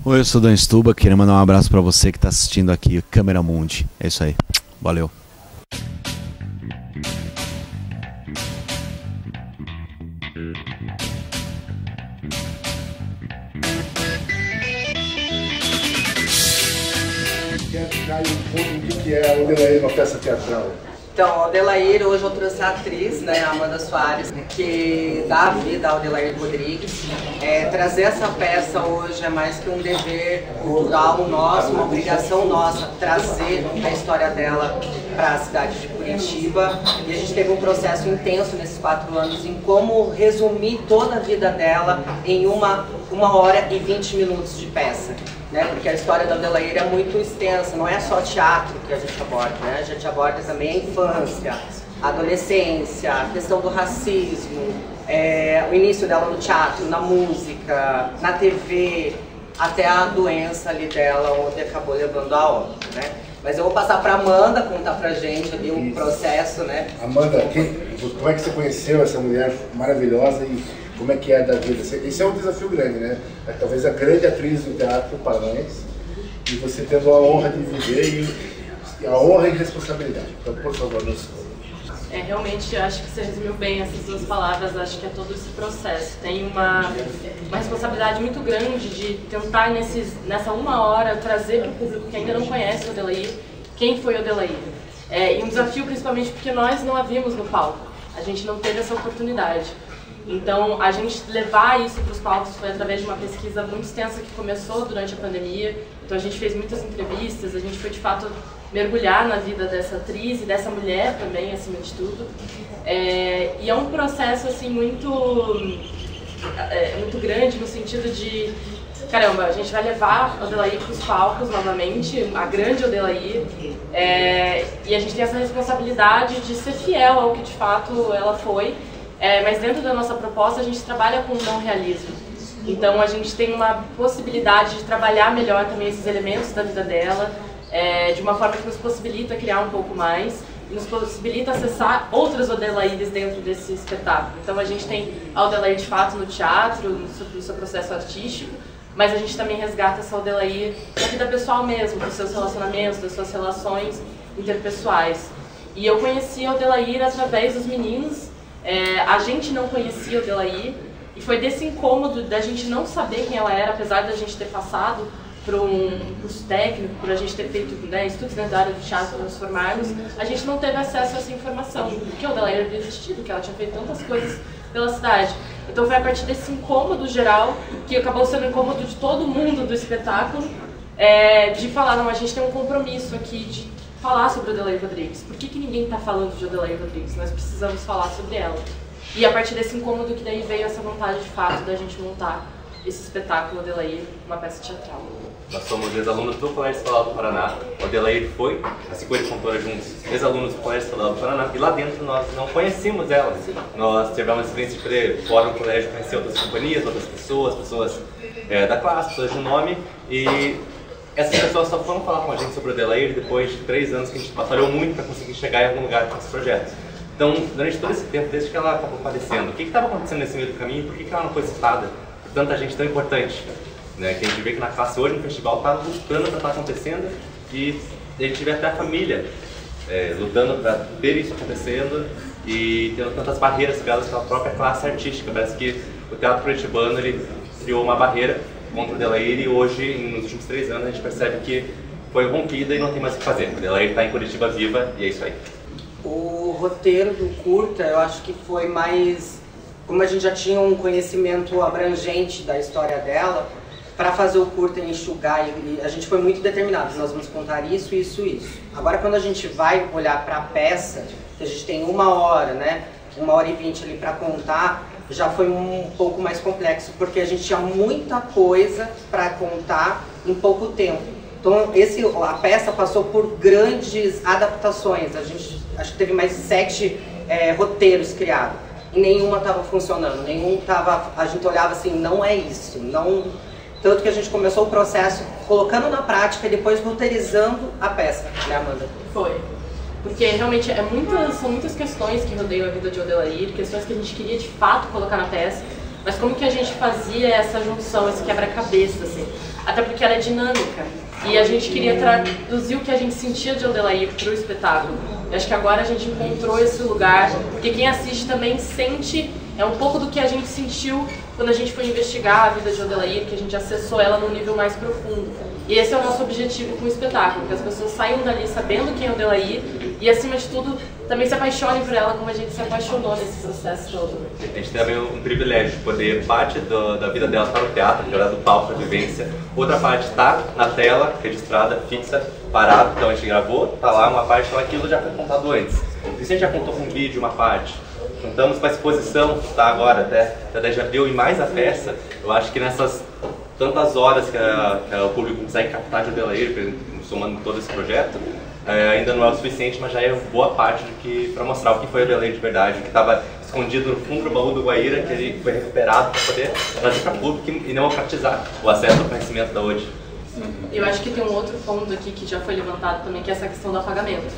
Oi, eu sou o Dan Stuba, queria mandar um abraço pra você que tá assistindo aqui Câmera Mundi. É isso aí, valeu. O que é o Adelaide, uma peça teatral? Então, a Adelaide, hoje eu trouxe a atriz, né, a Amanda Soares, que dá vida ao Adelaide Rodrigues. Trazer essa peça hoje é mais que um dever cultural nosso, uma obrigação nossa, trazer a história dela para a cidade de Curitiba. E a gente teve um processo intenso nesses 4 anos em como resumir toda a vida dela em 1h20 de peça. Né? Porque a história da Adelaide é muito extensa, não é só teatro que a gente aborda, né? A gente aborda também a infância, a adolescência, a questão do racismo, o início dela no teatro, na música, na TV, até a doença ali dela, onde acabou levando a óbito, né? Mas eu vou passar para Amanda contar pra gente ali o processo, né? Amanda, como é que você conheceu essa mulher maravilhosa e como é que é da vida? Esse é um desafio grande, né? Talvez a grande atriz do teatro paranaense e você tendo a honra de viver e a honra e responsabilidade. Então, por favor, nos conte. Realmente, eu acho que você resumiu bem essas 2 palavras, acho que é todo esse processo. Tem uma responsabilidade muito grande de tentar nessa 1 hora trazer para o público que ainda não conhece o Adelaide, quem foi o Adelaide. E um desafio principalmente porque nós não a vimos no palco, a gente não teve essa oportunidade. Então, a gente levar isso para os palcos foi através de uma pesquisa muito extensa que começou durante a pandemia. Então, a gente fez muitas entrevistas, a gente foi, de fato, mergulhar na vida dessa atriz e dessa mulher também, acima de tudo. E é um processo, assim, muito grande no sentido de, caramba, a gente vai levar a Adelaide para os palcos novamente, a grande Adelaide, e a gente tem essa responsabilidade de ser fiel ao que, de fato, ela foi. Mas dentro da nossa proposta a gente trabalha com o não realismo. Então a gente tem uma possibilidade de trabalhar melhor também esses elementos da vida dela, de uma forma que nos possibilita criar um pouco mais e nos possibilita acessar outras Adelaides dentro desse espetáculo. Então a gente tem a Adelaide de fato no teatro, no seu processo artístico, mas a gente também resgata essa Adelaide da vida pessoal mesmo, dos seus relacionamentos, das suas relações interpessoais. E eu conheci a Adelaide através dos meninos. A gente não conhecia o Adelaide e foi desse incômodo da gente não saber quem ela era, apesar da gente ter passado por um curso técnico, por a gente ter feito estudos dentro da área do teatro para nos formarmos, a gente não teve acesso a essa informação, que o Adelaide havia existido, que ela tinha feito tantas coisas pela cidade. Então foi a partir desse incômodo geral, que acabou sendo o incômodo de todo mundo do espetáculo, de falar, não, a gente tem um compromisso aqui de falar sobre a Adelaide Rodrigues. Por que ninguém está falando de Adelaide Rodrigues? Nós precisamos falar sobre ela. E a partir desse incômodo que daí veio essa vontade de fato da gente montar esse espetáculo Adelaide, uma peça teatral. Nós somos ex-alunos do Colégio Estadual do Paraná. O Adelaide foi, assim como ele contou juntos, ex-alunos do Colégio Estadual do Paraná. E lá dentro nós não conhecíamos ela. Nós tivemos a experiência de poder, fora do colégio, conhecer outras companhias, outras pessoas da classe, pessoas de nome. E essas pessoas só foram falar com a gente sobre o Adelaide depois de 3 anos que a gente batalhou muito para conseguir chegar em algum lugar com esse projeto. Então, durante todo esse tempo, desde que ela acabou falecendo, o que estava acontecendo nesse meio do caminho e por que ela não foi citada por tanta gente tão importante? Né? Que a gente vê que na classe hoje, no festival, está lutando para estar acontecendo e a gente vê até a família lutando para ver isso acontecendo e tendo tantas barreiras criadas pela própria classe artística. Parece que o teatro curitibano ele criou uma barreira contra o Adelaide e hoje, nos últimos 3 anos, a gente percebe que foi rompida e não tem mais o que fazer. O Adelaide está em Curitiba viva e é isso aí. O roteiro do curta, eu acho que foi mais... Como a gente já tinha um conhecimento abrangente da história dela, para fazer o curta e enxugar, e a gente foi muito determinado, nós vamos contar isso, isso, isso. Agora, quando a gente vai olhar para a peça, que a gente tem 1 hora, né, 1h20 ali para contar, já foi um pouco mais complexo, porque a gente tinha muita coisa para contar em pouco tempo. Então, a peça passou por grandes adaptações, a gente acho que teve mais 7 roteiros criados, e nenhuma estava funcionando, a gente olhava assim, não é isso, não... Tanto que a gente começou o processo colocando na prática e depois roteirizando a peça, né, Amanda? Foi. Porque realmente são muitas questões que rodeiam a vida de Adelaide, questões que a gente queria de fato colocar na peça. mas como que a gente fazia essa junção, esse quebra-cabeça, assim. Até porque ela é dinâmica. E a gente queria traduzir o que a gente sentia de Odellair para o espetáculo. E acho que agora a gente encontrou esse lugar, porque quem assiste também sente um pouco do que a gente sentiu quando a gente foi investigar a vida de Odellair, que a gente acessou ela num nível mais profundo. E esse é o nosso objetivo com o espetáculo, que as pessoas saiam dali sabendo quem é Odellair e, acima de tudo, também se apaixonem por ela como a gente se apaixonou nesse processo todo. A gente tem também um privilégio de poder parte da vida dela para o teatro, jogar do palco para a vivência. Outra parte está na tela, registrada, fixa, parada. Então a gente gravou, está lá uma parte, então aquilo já foi contado antes. E se a gente já contou com um vídeo uma parte, contamos com a exposição, está agora, até já viu e mais a peça, eu acho que nessas tantas horas que o público consegue captar de Odellair, somando todo esse projeto, ainda não é o suficiente, mas já é boa parte do que para mostrar o que foi Odellair de verdade, o que estava escondido no fundo do baú do Guaíra, que ele foi recuperado para poder trazer para o público e democratizar o acesso ao conhecimento da hoje. Eu acho que tem um outro ponto aqui que já foi levantado também, que é essa questão do apagamento.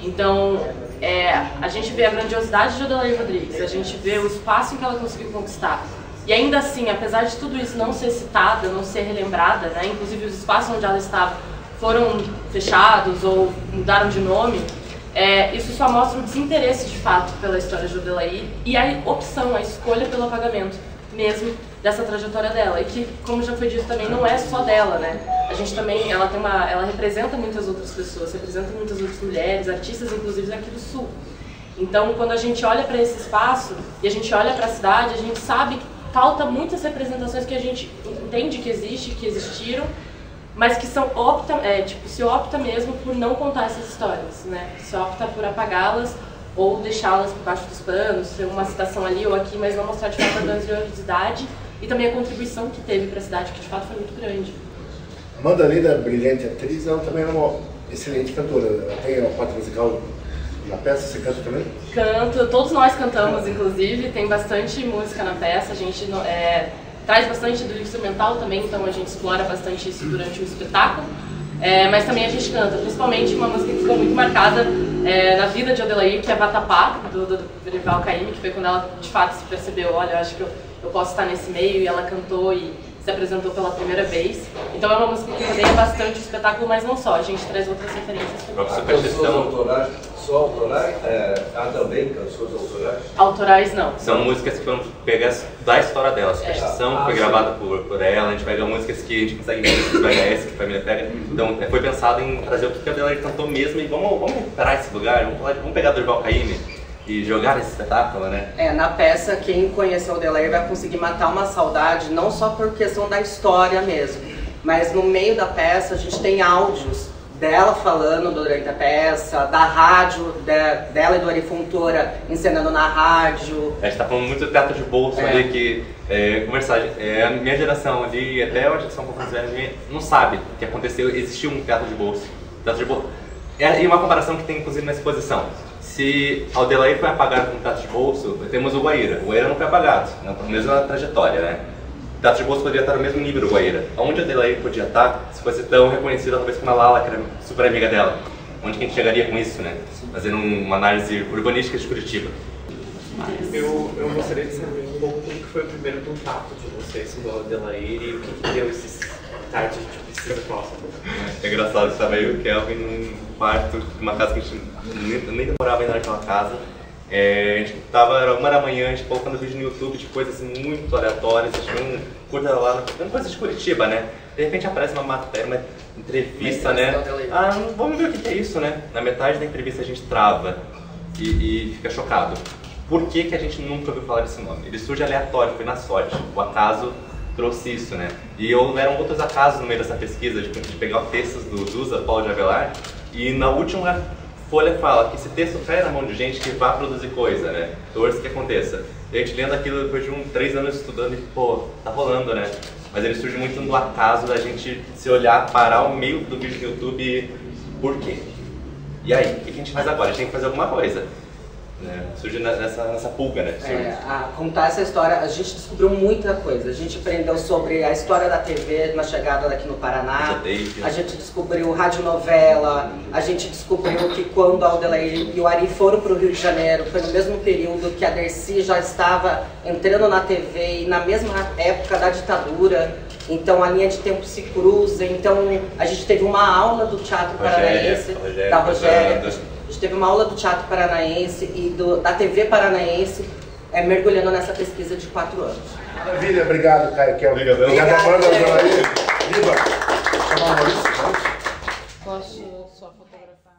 Então, a gente vê a grandiosidade de Odellair Rodrigues, a gente vê o espaço que ela conseguiu conquistar. E ainda assim, apesar de tudo isso não ser citada, não ser relembrada, né, inclusive os espaços onde ela estava foram fechados ou mudaram de nome, isso só mostra o desinteresse de fato pela história de Odellair e a opção, a escolha pelo apagamento mesmo dessa trajetória dela. E que, como já foi dito também, não é só dela, né? A gente também, ela representa muitas outras pessoas, representa muitas outras mulheres, artistas inclusive daqui do Sul. Então, quando a gente olha para esse espaço e a gente olha para a cidade, a gente sabe que falta muitas representações que a gente entende que existe, que existiram, mas que se opta mesmo por não contar essas histórias, né? Se opta por apagá-las ou deixá-las por baixo dos panos, ser uma citação ali ou aqui, mas não mostrar de fato a grandiosidade e também a contribuição que teve para a cidade, que de fato foi muito grande. Amanda, além da brilhante atriz, ela também é uma excelente cantora. Ela tem uma parte musical na peça, você canta também? Canto, todos nós cantamos, inclusive, tem bastante música na peça, a gente traz bastante do instrumental também, então a gente explora bastante isso durante o espetáculo, mas também a gente canta, principalmente uma música que ficou muito marcada na vida de Odellair, que é Vatapá, do Berival Caymmi, que foi quando ela de fato se percebeu, olha, eu acho que eu posso estar nesse meio, e ela cantou e se apresentou pela primeira vez. Então é uma música que rodeia bastante o espetáculo, mas não só, a gente traz outras referências também. Só autorais? Há também canções autorais? Autorais não. São músicas que foram pegas da história dela, Superstição, que foi gravada por ela, a gente pega músicas que a gente consegue ver no VHS, que a família pega. Então foi pensado em trazer o que a Odellair cantou mesmo e vamos recuperar esse lugar, vamos pegar do Berival Caymmi e jogar esse espetáculo, né? Na peça, quem conheceu Odellair vai conseguir matar uma saudade, não só por questão da história mesmo, mas no meio da peça a gente tem áudios dela falando durante a peça, da rádio, dela e do Ari Fontoura encenando na rádio. A gente tá falando muito do teatro de bolso ali, que conversar, a minha geração ali, até a geração um pouco mais velha, não sabe o que aconteceu, existiu um teatro de bolso. E uma comparação que tem inclusive na exposição. Se a Odellair foi apagada com o teatro de bolso, temos o Guaíra. O Guaíra não foi apagado, na mesma trajetória, né? O teatro de bolso poderia estar no mesmo nível do Guaíra. Onde a Odellair podia estar se fosse tão reconhecida talvez como a Lala, que era super amiga dela? Onde que a gente chegaria com isso, né? Fazendo uma análise urbanística de Curitiba. Eu gostaria de saber um pouco como que foi o primeiro contato de vocês com a Odellair e o que deu esses tarde de tipo, precisa próximo. É engraçado que estava eu e o Kelvin num quarto, numa casa que a gente nem demorava ainda naquela casa. A gente tava, era 1h da manhã, a gente colocando vídeo no YouTube de coisas muito aleatórias, a gente viu um curta lá, coisa de Curitiba, né? De repente aparece uma matéria, uma entrevista, né? Vamos ver o que é isso, né? Na metade da entrevista a gente trava e fica chocado. Por que a gente nunca ouviu falar desse nome? Ele surge aleatório, foi na sorte, o acaso trouxe isso, né? E houveram outros acasos no meio dessa pesquisa, de pegar textos do Zusa, Paulo de Avelar, e na última folha fala que esse texto cai na mão de gente que vai produzir coisa, né? Torce que aconteça. E a gente lendo aquilo depois de 3 anos estudando e, pô, tá rolando, né? Mas ele surge muito no acaso da gente se olhar, parar o meio do vídeo do YouTube e por quê? E aí, o que a gente faz agora? A gente tem que fazer alguma coisa. Surge nessa pulga, né? A contar essa história, a gente descobriu muita coisa. A gente aprendeu sobre a história da TV na chegada daqui no Paraná. A gente descobriu radionovela. A gente descobriu que quando a Aldelair e o Ari foram para o Rio de Janeiro, foi no mesmo período que a Dercy já estava entrando na TV e na mesma época da ditadura. Então a linha de tempo se cruza. Então a gente teve uma aula do Teatro Paranaense, da Rogéria. A gente teve uma aula do Teatro Paranaense e da TV Paranaense, mergulhando nessa pesquisa de 4 anos. Maravilha, obrigado, Caio. Obrigado. Obrigado, Amanda. Viva! Chamar o Maurício. Posso só fotografar?